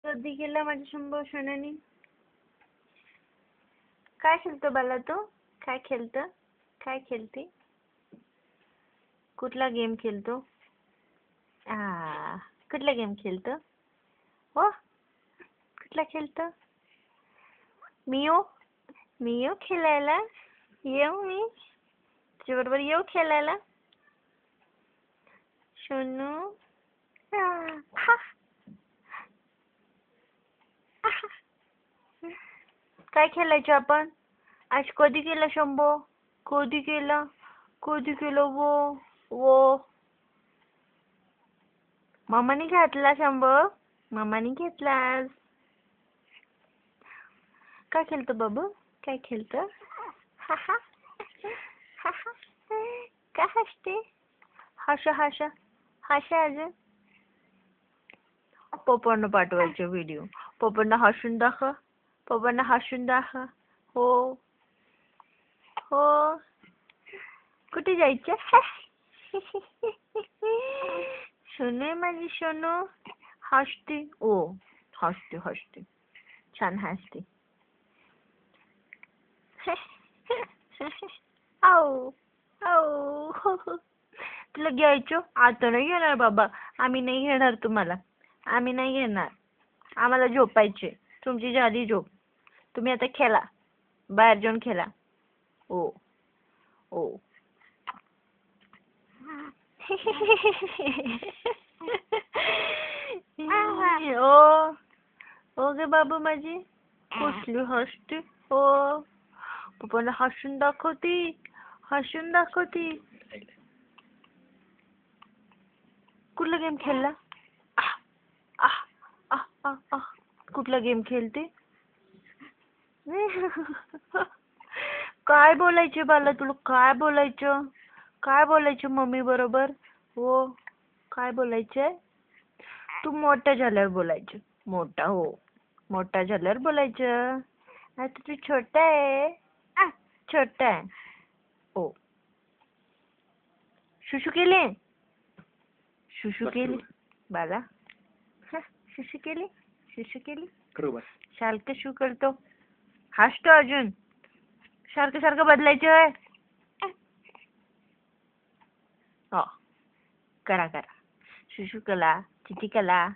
कधी गेला माझ्या शंभू सोन्यानी? काय खेळतो बाला तू? काय खेळतो? काय खेळते? कुठला गेम खेळतो? कुठला गेम खेळतो? हो, कुठला खेळतो? मियो मियो खेळायला येऊ मी तुझ्याबरोबर येऊ खेळायला? सोनू काय खेळायचं आपण? आज कधी केलं शंभो? कधी केलं? कधी केलं वो मामाने घातला शंभो? मामाने घेतला आज. काय खेळतो बाबू? काय खेळतो? काय हसते? हसा हसा हसा अजून. पप्पांना पाठवायचे व्हिडिओ. पप्पांना हसून दाखव. पप्पांना हसून दाखव. हो हो. कुठे जायचं? सोनू आहे माझी सोनू. हसते. ओ हसते हसते छान हसते. आऊ आऊ. तुला घ्यायचं? आता नाही घेणार बाबा. आम्ही नाही घेणार तुम्हाला. आम्ही नाही घेणार. आम्हाला झोपायचे. तुमची झाली झोप. तुम्ही आता खेळा. बाहेर जाऊन खेळा. ओ ओ. ओ ओ गे बाबू माझी कसली हसते. हो पप्पाला हसून दाखवती. हसून दाखवती. कुठला गेम खेळला? कुठला गेम खेळते? काय बोलायचे बाला तुला? काय बोलायचं? काय बोलायचं मम्मी बरोबर? हो काय बोलायचंय? तू मोठा झाल्यावर बोलायचं. मोठा हो मोठा झाल्यावर बोलायचं. आता तू छोटा आहे. छोटा आहे. ओ शुशू केले? शुशू केली बाला? शुशू केली? शुशू केली? सारखं शू करतो. हसतो अजून. सारखं सारखं बदलायचं आहे. हो करा करा. शुशू कला चिची कला.